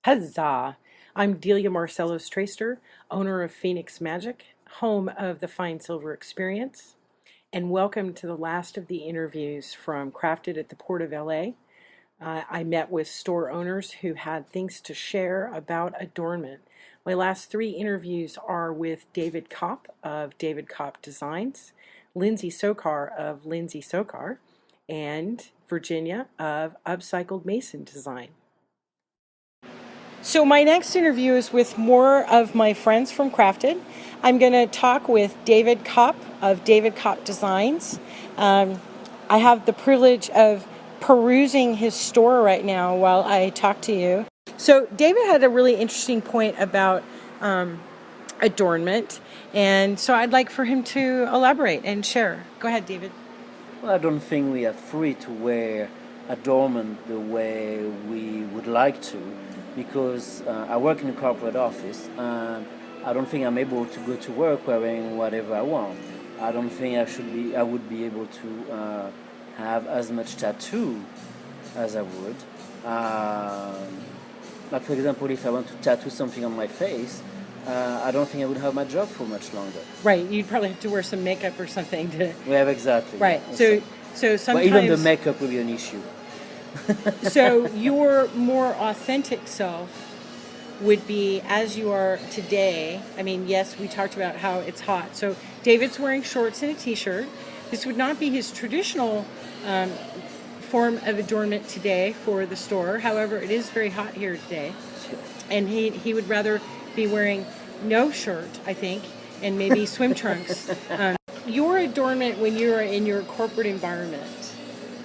Huzzah! I'm Delia Marcellos Traster, owner of Phoenix Magic, home of the Fine Silver Experience, and welcome to the last of the interviews from Crafted at the Port of LA. I met with store owners who had things to share about adornment. My last three interviews are with David Kopp of David Kopp Designs, Lindsay Sochar of Lindsay Sochar, and Virginia of Upcycled Mason Design. So my next interview is with more of my friends from Crafted. I'm going to talk with David Kopp of David Kopp Designs. I have the privilege of perusing his store right now while I talk to you. So David had a really interesting point about adornment, and so I'd like for him to elaborate and share. Go ahead, David. Well, I don't think we are free to wear adornment the way we would like to, because I work in a corporate office, and I don't think I'm able to go to work wearing whatever I want. I don't think I would be able to have as much tattoo as I would. Like for example, if I want to tattoo something on my face, I don't think I would have my job for much longer. Right, you'd probably have to wear some makeup or something to. Yeah, exactly. Right. So sometimes. But even the makeup would be an issue. So your more authentic self would be as you are today. I mean, yes, we talked about how it's hot. So David's wearing shorts and a t-shirt. This would not be his traditional form of adornment today for the store. However, it is very hot here today. And he would rather be wearing no shirt, I think, and maybe swim trunks. Your adornment when you're in your corporate environment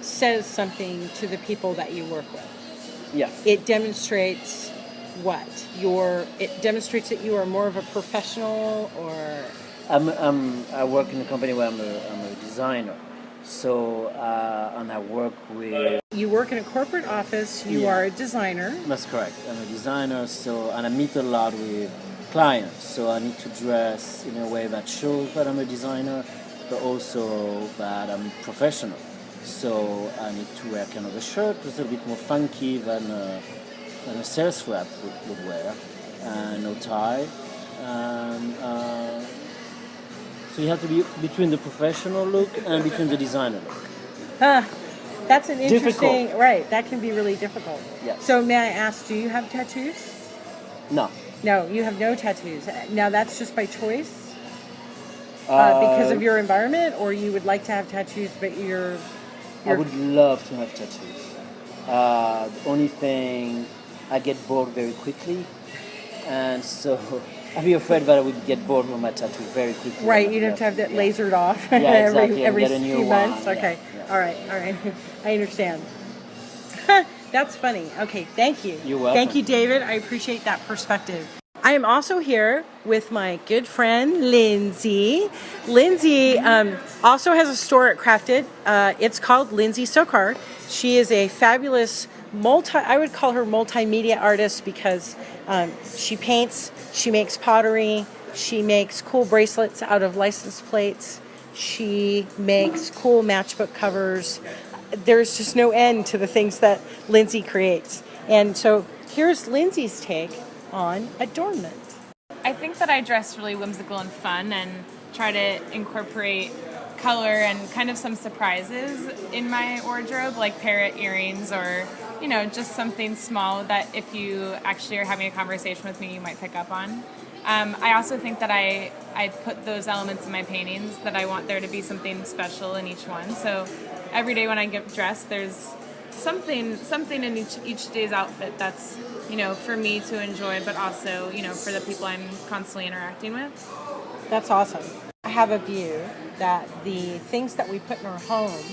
says something to the people that you work with. Yeah. It demonstrates what? It demonstrates that you are more of a professional, or I work in a company where I'm a designer. So and I work with. You work in a corporate office. You are a designer. That's correct. I'm a designer. And I meet a lot with clients. So I need to dress in a way that shows that I'm a designer, but also that I'm professional. So I need to wear kind of a shirt that's a bit more funky than a sales rep would wear, and no tie. And so you have to be between the professional look and between the designer look. That's an interesting, difficult. Right, that can be really difficult. Yes. So may I ask, do you have tattoos? No. No, you have no tattoos. Now that's just by choice? Because of your environment, or you would like to have tattoos, but you're I would love to have tattoos. The only thing, I get bored very quickly, and so I'd be afraid that I would get bored with my tattoo very quickly. Right, you'd have to have that lasered off exactly. every get a new few months. one. Okay, Yeah. All right, I understand. That's funny. Okay, thank you. You're welcome. Thank you, David. I appreciate that perspective. I am also here with my good friend, Lindsay. Lindsay also has a store at Crafted. It's called Lindsay Sochar. She is a fabulous I would call her multimedia artist, because she paints, she makes pottery, she makes cool bracelets out of license plates, she makes cool matchbook covers. There's just no end to the things that Lindsay creates. And so here's Lindsay's take on adornment. I think that I dress really whimsical and fun, and try to incorporate color and kind of some surprises in my wardrobe, like parrot earrings, or just something small that if you actually are having a conversation with me, you might pick up on. I also think that I put those elements in my paintings, that I want there to be something special in each one. So every day when I get dressed, there's something in each day's outfit that's for me to enjoy, but also for the people I'm constantly interacting with. That's awesome. I have a view that the things that we put in our home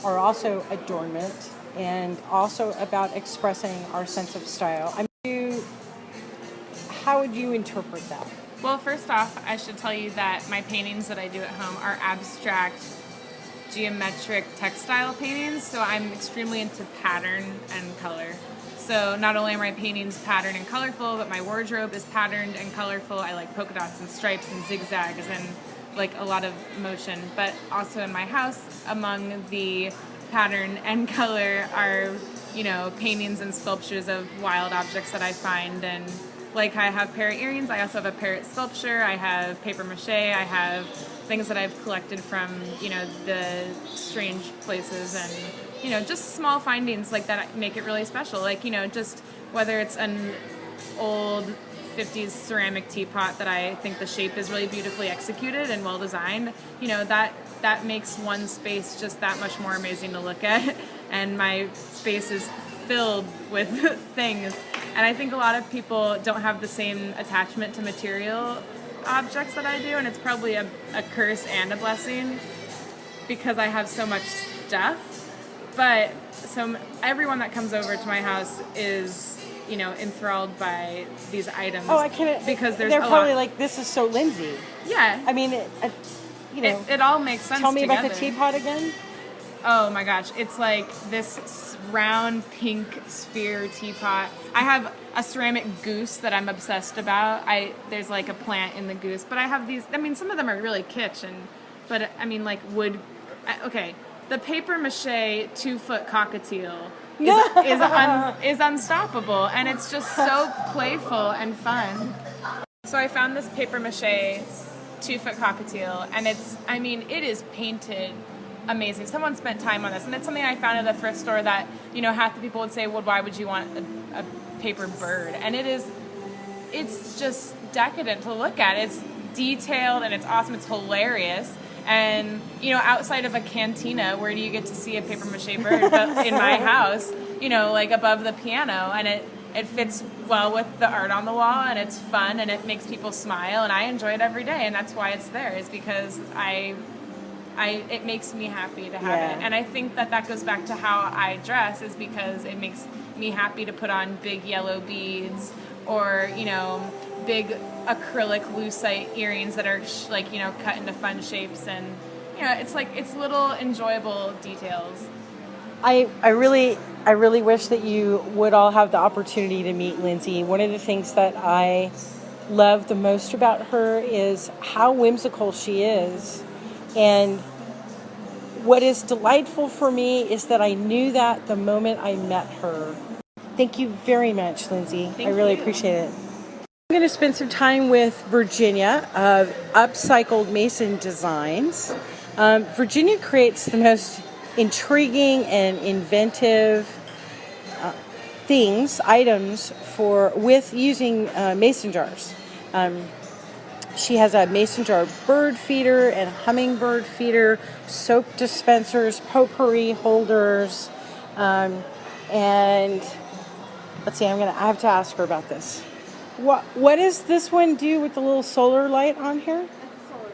are also adornment, and also about expressing our sense of style. How would you interpret that? Well, first off, I should tell you that my paintings that I do at home are abstract, geometric textile paintings, so I'm extremely into pattern and color. So not only are my paintings patterned and colorful, but my wardrobe is patterned and colorful. I like polka dots and stripes and zigzags and like a lot of motion. But also in my house, among the pattern and color are, paintings and sculptures of wild objects that I find. And like I have parrot earrings, I also have a parrot sculpture, I have paper mache, I have things that I've collected from, the strange places, and, just small findings like that make it really special. Like, just whether it's an old 50s ceramic teapot that I think the shape is really beautifully executed and well designed, that makes one space just that much more amazing to look at. And my space is filled with things. And I think a lot of people don't have the same attachment to material objects that I do, and it's probably a curse and a blessing because I have so much stuff. But everyone that comes over to my house is, enthralled by these items. Oh, I can't. Because they're probably like, this is so Lindsay. Yeah. I mean, it all makes sense. Tell me together. about the teapot again. Oh my gosh, it's like this round pink sphere teapot. I have a ceramic goose that I'm obsessed about. There's like a plant in the goose, but I have these. I mean, some of them are really kitsch, but I mean, like wood. Okay, the paper mache 2-foot cockatiel is unstoppable, and it's just so playful and fun. So I found this paper mache 2-foot cockatiel, and it is painted amazing. Someone spent time on this, and it's something I found at a thrift store that, half the people would say, well, why would you want a paper bird? And it's just decadent to look at. It's detailed, and it's awesome. It's hilarious. And, outside of a cantina, where do you get to see a paper mache bird? But in my house, like above the piano, and it fits well with the art on the wall, and it's fun, and it makes people smile, and I enjoy it every day, and that's why it's there, is because it makes me happy to have it. And I think that goes back to how I dress, is because it makes me happy to put on big yellow beads or, big acrylic lucite earrings that are cut into fun shapes. And, it's little enjoyable details. I really wish that you would all have the opportunity to meet Lindsay. One of the things that I love the most about her is how whimsical she is. And what is delightful for me is that I knew that the moment I met her. Thank you very much, Lindsay. I really appreciate it. I'm going to spend some time with Virginia of Upcycled Mason Designs. Virginia creates the most intriguing and inventive items with using mason jars. She has a mason jar bird feeder and hummingbird feeder, soap dispensers, potpourri holders, and let's see. I have to ask her about this. What does this one do with the little solar light on here? That's a solar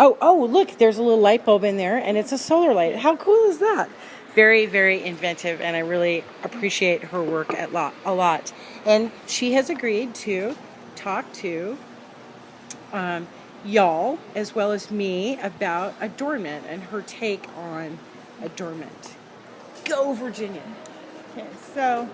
light. Oh, look! There's a little light bulb in there, and it's a solar light. How cool is that? Very, very inventive, and I really appreciate her work a lot. And she has agreed to talk to y'all as well as me about adornment and her take on adornment. Go, Virginia. Okay, so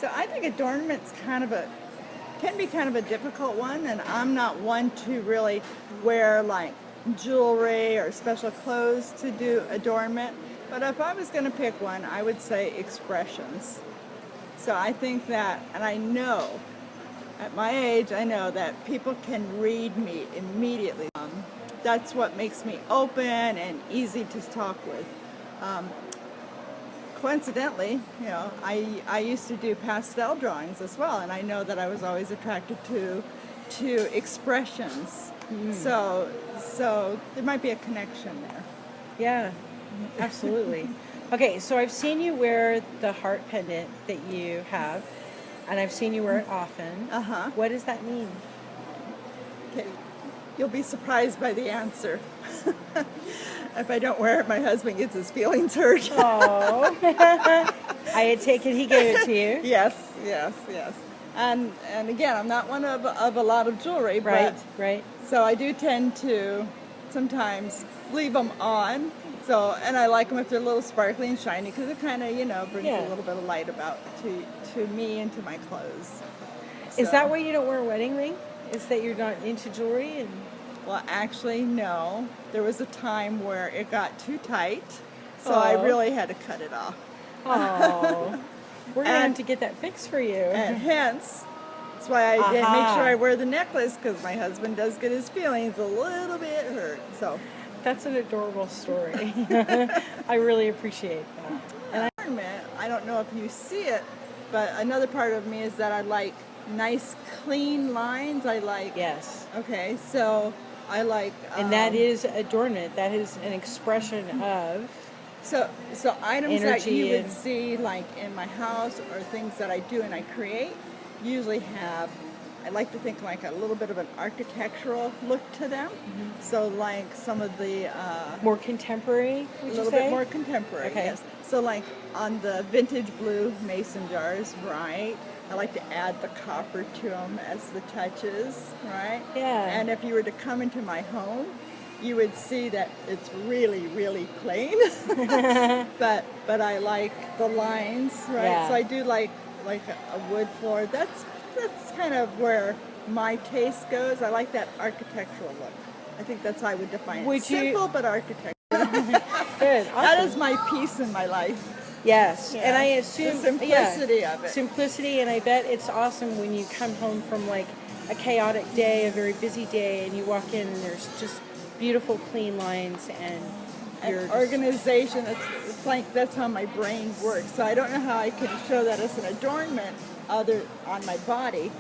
I think adornment's can be kind of a difficult one, and I'm not one to really wear like jewelry or special clothes to do adornment. But if I was going to pick one, I would say expressions. So I think that, and I know, at my age, I know that people can read me immediately. That's what makes me open and easy to talk with. Coincidentally, I used to do pastel drawings as well, and I know that I was always attracted to expressions. So there might be a connection there. Yeah, absolutely. Okay, so I've seen you wear the heart pendant that you have, and I've seen you wear it often. Uh-huh. What does that mean? Okay, you'll be surprised by the answer. If I don't wear it, my husband gets his feelings hurt. Oh, I take it he gave it to you. Yes. And again, I'm not one of a lot of jewelry, Right. So I do tend to sometimes leave them on. So, and I like them if they're a little sparkly and shiny, because it kind of, brings a little bit of light about to me and to my clothes. Is So- that why you don't wear a wedding ring? Is that you're not into jewelry? Well, actually, no. There was a time where it got too tight, so I Oh. really had to cut it off. Oh, We're gonna have And- to get that fixed for you. And hence, that's why I did make Aha. sure I wear the necklace, because my husband does get his feelings a little bit hurt. So, That's an adorable story. I really appreciate that. adornment, I don't know if you see it, but another part of me is that I like nice, clean lines. I like. Yes. Okay, so I like. And that is adornment. That is an expression of. So items that Energy you would and- see like in my house or things that I do and I create usually have, I like to think like a little bit of an architectural look to them. Mm-hmm. So like some of the More contemporary, a would you little say? bit more contemporary. Okay. Yes. So like on the vintage blue mason jars, right? I like to add the copper to them as the touches, right? Yeah. And if you were to come into my home, you would see that it's really, really plain. but I like the lines, right? Yeah. So I do like a wood floor. That's kind of where my taste goes. I like that architectural look. I think that's how I would define Would it. you- Simple but architectural. Good. That Awesome. is my piece in my life. Yes, Yeah. and I assume The simplicity of it. Simplicity, and I bet it's awesome when you come home from like a chaotic day, a very busy day, and you walk in and there's just beautiful, clean lines, and you're And just- organization, it's like that's how my brain works. So I don't know how I can show that as an adornment other on my body.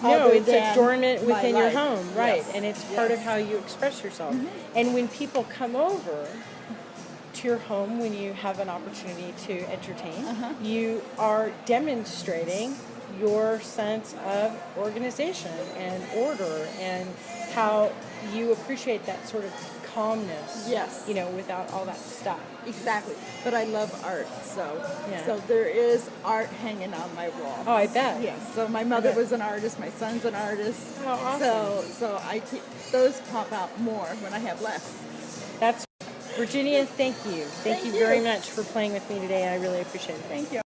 No, other it's than adornment my within your life. home, right? Yes, And it's part of yes. how you express yourself. And when people come over to your home, when you have an opportunity to entertain, you are demonstrating your sense of organization and order and how you appreciate that sort of calmness. Yes. You know, without all that stuff. Exactly. But I love art, so Yeah. so there is art hanging on my wall. Oh, I bet. Yes. So my mother Okay. was an artist. My son's an artist. Oh, awesome. So those pop out more when I have less. That's Virginia. Thank you. Thank Thank you very you. much for playing with me today. I really appreciate it. Thank you.